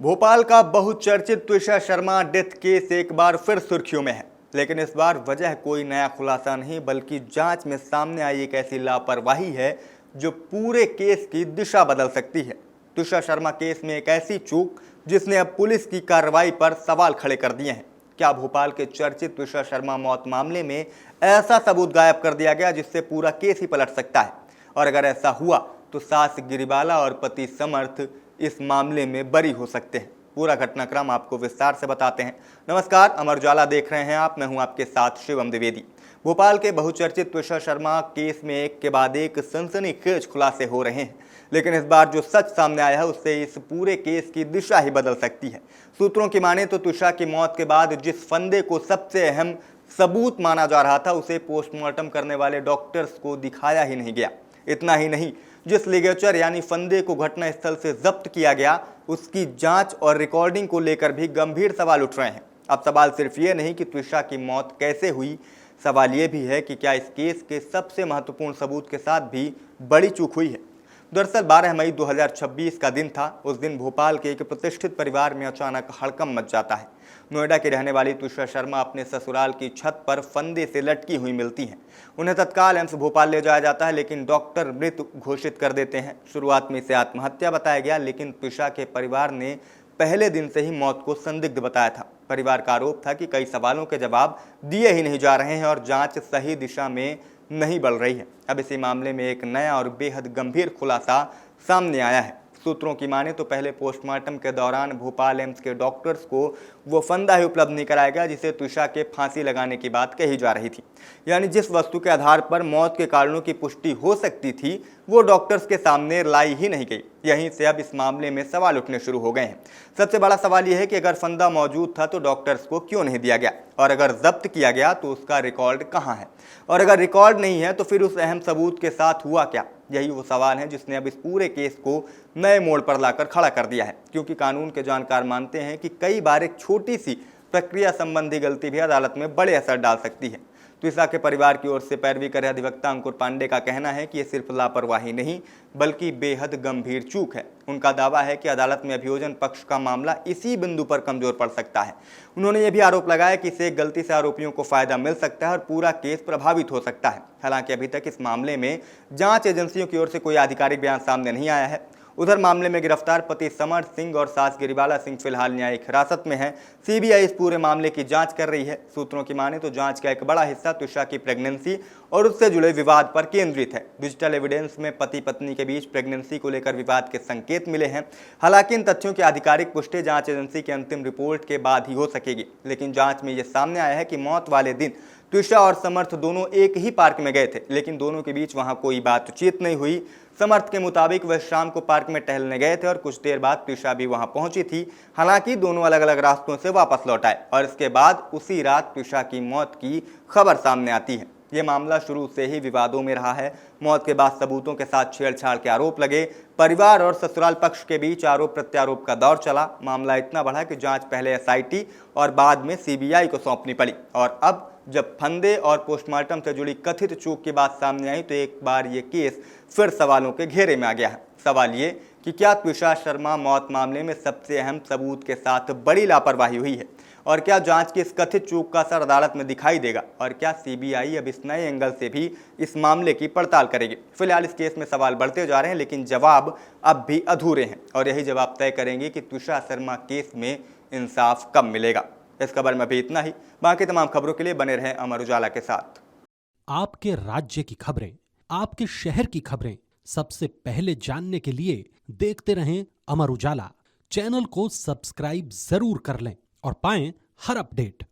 भोपाल का बहुचर्चित त्विषा Sharma death case एक बार फिर सुर्खियों में है, लेकिन इस बार वजह कोई नया खुलासा नहीं बल्कि जांच में सामने आई एक ऐसी लापरवाही है जो पूरे केस की दिशा बदल सकती है। त्विषा शर्मा केस में एक ऐसी चूक जिसने अब पुलिस की कार्रवाई पर सवाल खड़े कर दिए हैं। क्या भोपाल के चर्चित त्विषा शर्मा मौत मामले में ऐसा सबूत गायब कर दिया गया जिससे पूरा केस ही पलट सकता है? और अगर ऐसा हुआ तो सास गिरिबाला और पति समर्थ इस मामले में बरी हो सकते हैं। पूरा घटनाक्रम आपको विस्तार से बताते हैं। नमस्कार, अमर उजाला देख रहे हैं आप। मैं हूं आपके साथ शिवम द्विवेदी। भोपाल के बहुचर्चित त्विषा शर्मा केस में एक के बाद एक सनसनीखेज खुलासे हो रहे हैं, लेकिन इस बार जो सच सामने आया है उससे इस पूरे केस की दिशा ही बदल सकती है। सूत्रों की माने तो त्विषा की मौत के बाद जिस फंदे को सबसे अहम सबूत माना जा रहा था उसे पोस्टमार्टम करने वाले डॉक्टर्स को दिखाया ही नहीं गया। इतना ही नहीं, जिस लिगेचर यानी फंदे को घटनास्थल से जब्त किया गया उसकी जांच और रिकॉर्डिंग को लेकर भी गंभीर सवाल उठ रहे हैं। अब सवाल सिर्फ ये नहीं कि त्विषा की मौत कैसे हुई, सवाल ये भी है कि क्या इस केस के सबसे महत्वपूर्ण सबूत के साथ भी बड़ी चूक हुई है। दरअसल 12 मई 2026 का दिन था। उस दिन भोपाल के एक प्रतिष्ठित परिवार में अचानक हड़कंप मच जाता है। नोएडा की रहने वाली त्विषा शर्मा अपने ससुराल की छत पर फंदे से लटकी हुई मिलती हैं। उन्हें तत्काल एम्स भोपाल ले जाया जाता है, लेकिन डॉक्टर मृत घोषित कर देते हैं। शुरुआत में इसे आत्महत्या बताया गया, लेकिन त्विषा के परिवार ने पहले दिन से ही मौत को संदिग्ध बताया था। परिवार का आरोप था कि कई सवालों के जवाब दिए ही नहीं जा रहे हैं और जांच सही दिशा में नहीं बढ़ रही है। अब इसी मामले में एक नया और बेहद गंभीर खुलासा सामने आया है। सूत्रों की माने तो पहले पोस्टमार्टम के दौरान भोपाल एम्स के डॉक्टर्स को वो फंदा ही उपलब्ध नहीं कराया गया जिसे त्विषा के फांसी लगाने की बात कही जा रही थी। यानी जिस वस्तु के आधार पर मौत के कारणों की पुष्टि हो सकती थी वो डॉक्टर्स के सामने लाई ही नहीं गई। यहीं से अब इस मामले में सवाल उठने शुरू हो गए हैं। सबसे बड़ा सवाल यह है कि अगर फंदा मौजूद था तो डॉक्टर्स को क्यों नहीं दिया गया, और अगर जब्त किया गया तो उसका रिकॉर्ड कहाँ है, और अगर रिकॉर्ड नहीं है तो फिर उस अहम सबूत के साथ हुआ क्या। यही वो सवाल है जिसने अब इस पूरे केस को नए मोड़ पर लाकर खड़ा कर दिया है, क्योंकि कानून के जानकार मानते हैं कि कई बार एक छोटी सी प्रक्रिया संबंधी गलती भी अदालत में बड़े असर डाल सकती है। त्विषा के परिवार की ओर से पैरवी कर रहे अधिवक्ता अंकुर पांडे का कहना है कि ये सिर्फ लापरवाही नहीं बल्कि बेहद गंभीर चूक है। उनका दावा है कि अदालत में अभियोजन पक्ष का मामला इसी बिंदु पर कमजोर पड़ सकता है। उन्होंने ये भी आरोप लगाया कि इससे गलती से आरोपियों को फायदा मिल सकता है और पूरा केस प्रभावित हो सकता है। हालांकि अभी तक इस मामले में जांच एजेंसियों की ओर से कोई आधिकारिक बयान सामने नहीं आया है। उधर मामले में गिरफ्तार पति समर्थ सिंह और सास गिरिबाला सिंह फिलहाल न्यायिक हिरासत में हैं। सीबीआई इस पूरे मामले की जांच कर रही है। सूत्रों की माने तो जांच का एक बड़ा हिस्सा त्विषा की प्रेगनेंसी और उससे जुड़े विवाद पर केंद्रित है। डिजिटल एविडेंस में पति पत्नी के बीच प्रेगनेंसी को लेकर विवाद के संकेत मिले हैं। हालांकि इन तथ्यों की आधिकारिक पुष्टि जांच एजेंसी की अंतिम रिपोर्ट के बाद ही हो सकेगी, लेकिन जांच में यह सामने आया है कि मौत वाले दिन त्विषा और समर्थ दोनों एक ही पार्क में गए थे, लेकिन दोनों के बीच वहां कोई बातचीत नहीं हुई। समर्थ के मुताबिक वह शाम को पार्क में टहलने गए थे और कुछ देर बाद त्विषा भी वहां पहुंची थी। हालांकि दोनों अलग अलग रास्तों से वापस लौट आए और इसके बाद उसी रात त्विषा की मौत की खबर सामने आती है। ये मामला शुरू से ही विवादों में रहा है। मौत के बाद सबूतों के साथ छेड़छाड़ के आरोप लगे। परिवार और ससुराल पक्ष के बीच आरोप प्रत्यारोप का दौर चला। मामला इतना बढ़ा कि जांच पहले एसआईटी और बाद में सीबीआई को सौंपनी पड़ी। और अब जब फंदे और पोस्टमार्टम से जुड़ी कथित चूक की बात सामने आई तो एक बार ये केस फिर सवालों के घेरे में आ गया है। सवाल ये कि क्या त्विषा शर्मा मौत मामले में सबसे अहम सबूत के साथ बड़ी लापरवाही हुई है, और क्या जांच की इस कथित चूक का असर अदालत में दिखाई देगा, और क्या सीबीआई अब इस नए एंगल से भी इस मामले की पड़ताल करेगी। फिलहाल इस केस में सवाल बढ़ते जा रहे हैं, लेकिन जवाब अब भी अधूरे हैं और यही जवाब तय करेंगे कि त्विषा शर्मा केस में इंसाफ कब मिलेगा। इस खबर में भी इतना ही। बाकी तमाम खबरों के लिए बने रहें अमर उजाला के साथ। आपके राज्य की खबरें, आपके शहर की खबरें सबसे पहले जानने के लिए देखते रहें अमर उजाला। चैनल को सब्सक्राइब जरूर कर लें और पाएं हर अपडेट।